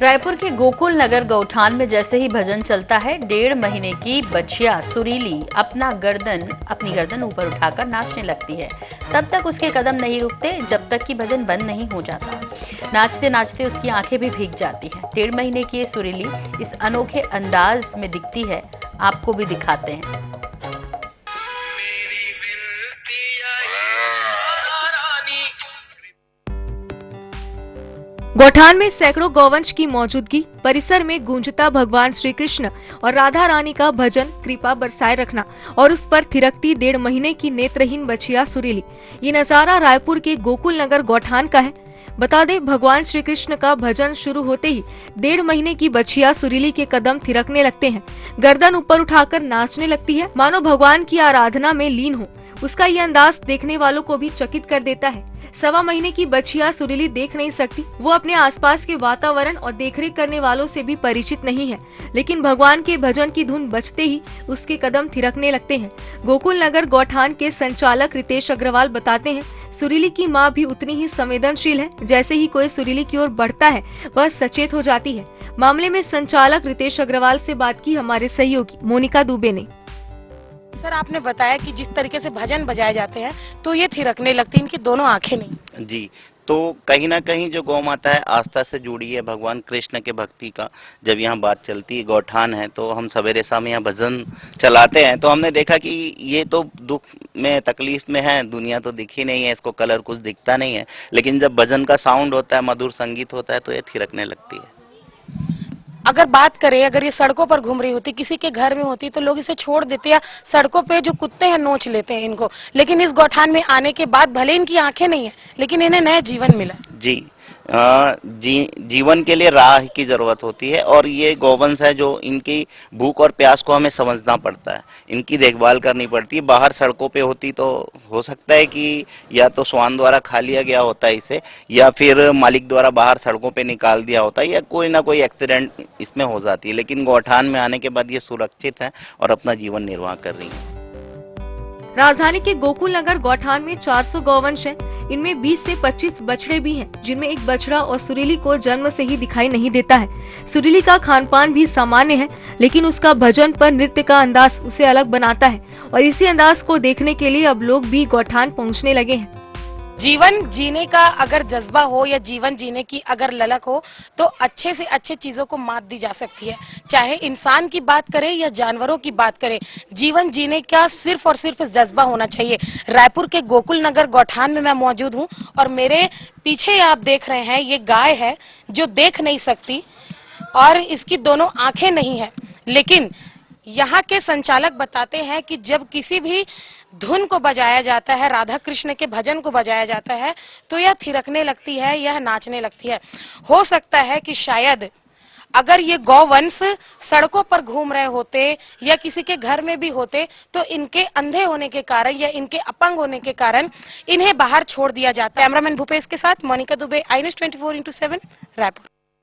रायपुर के गोकुल नगर गौठान में जैसे ही भजन चलता है, 1.5 महीने की बच्चिया सुरीली अपनी गर्दन ऊपर उठाकर नाचने लगती है। तब तक उसके कदम नहीं रुकते जब तक कि भजन बंद नहीं हो जाता। नाचते नाचते उसकी आंखें भी भीग जाती हैं। 1.5 महीने की ये सुरीली इस अनोखे अंदाज में दिखती है, आपको भी दिखाते हैं। गौठान में सैकड़ों गौवंश की मौजूदगी, परिसर में गूंजता भगवान श्री कृष्ण और राधा रानी का भजन, कृपा बरसाए रखना और उस पर थिरकती 1.5 महीने की नेत्रहीन बच्चिया सुरीली। ये नजारा रायपुर के गोकुल नगर गौठान का है। बता दें, भगवान श्री कृष्ण का भजन शुरू होते ही 1.5 महीने की बच्चिया सुरीली के कदम थिरकने लगते हैं, गर्दन ऊपर उठाकर नाचने लगती है, मानो भगवान की आराधना में लीन हो। उसका ये अंदाज देखने वालों को भी चकित कर देता है। 1.25 महीने की बच्चिया सुरीली देख नहीं सकती, वो अपने आसपास के वातावरण और देखरेख करने वालों से भी परिचित नहीं है, लेकिन भगवान के भजन की धुन बजते ही उसके कदम थिरकने लगते हैं। गोकुल नगर गौठान के संचालक रितेश अग्रवाल बताते हैं, सुरीली की मां भी उतनी ही संवेदनशील है। जैसे ही कोई सुरीली की ओर बढ़ता है, वह सचेत हो जाती है। मामले में संचालक रितेश अग्रवाल से बात की हमारे सहयोगी मोनिका दुबे ने। सर, आपने बताया कि जिस तरीके से भजन बजाए जाते हैं तो ये थिरकने लगती है, इनकी दोनों आंखें नहीं। जी, तो कहीं ना कहीं जो गौ माता है आस्था से जुड़ी है, भगवान कृष्ण के भक्ति का जब यहाँ बात चलती है, गौठान है, तो हम सवेरे शाम यहाँ भजन चलाते हैं। तो हमने देखा कि ये तो दुख में तकलीफ में है, दुनिया तो दिखी नहीं है, इसको कलर कुछ दिखता नहीं है, लेकिन जब भजन का साउंड होता है, मधुर संगीत होता है, तो ये थिरकने लगती है। अगर बात करें, अगर ये सड़कों पर घूम रही होती, किसी के घर में होती, तो लोग इसे छोड़ देते या सड़कों पे जो कुत्ते हैं नोच लेते हैं इनको। लेकिन इस गौठान में आने के बाद भले इनकी आंखें नहीं है, लेकिन इन्हें नया जीवन मिला। जीवन के लिए राह की जरूरत होती है, और ये गौवंश है जो इनकी भूख और प्यास को हमें समझना पड़ता है, इनकी देखभाल करनी पड़ती है। बाहर सड़कों पे होती तो हो सकता है कि या तो स्वान द्वारा खा लिया गया होता है इसे, या फिर मालिक द्वारा बाहर सड़कों पे निकाल दिया होता है, या कोई ना कोई एक्सीडेंट इसमें हो जाती है। लेकिन गौठान में आने के बाद ये सुरक्षित है और अपना जीवन निर्वाह कर रही है। राजधानी के गोकुल नगर गौठान में 400 गौवंश हैं। इनमें 20 से 25 बछड़े भी हैं, जिनमें एक बछड़ा और सुरीली को जन्म से ही दिखाई नहीं देता है। सुरीली का खानपान भी सामान्य है, लेकिन उसका भजन पर नृत्य का अंदाज उसे अलग बनाता है, और इसी अंदाज को देखने के लिए अब लोग भी गौठान पहुंचने लगे हैं। जीवन जीने का अगर जज्बा हो या जीवन जीने की अगर ललक हो, तो अच्छे से अच्छे चीजों को मात दी जा सकती है। चाहे इंसान की बात करें या जानवरों की बात करें, जीवन जीने का सिर्फ और सिर्फ जज्बा होना चाहिए। रायपुर के गोकुल नगर गौठान में मैं मौजूद हूँ, और मेरे पीछे आप देख रहे हैं, ये गाय है जो देख नहीं सकती और इसकी दोनों आंखें नहीं है। लेकिन यहाँ के संचालक बताते हैं कि जब किसी भी धुन को बजाया जाता है, राधा कृष्ण के भजन को बजाया जाता है, तो यह थिरकने लगती है, यह नाचने लगती है। हो सकता है कि शायद अगर ये गौवंश सड़कों पर घूम रहे होते या किसी के घर में भी होते, तो इनके अंधे होने के कारण या इनके अपंग होने के कारण इन्हें बाहर छोड़ दिया जाता है। कैमरामैन भूपेश के साथ मोनिका दुबे, iNews 24x7, रायपुर।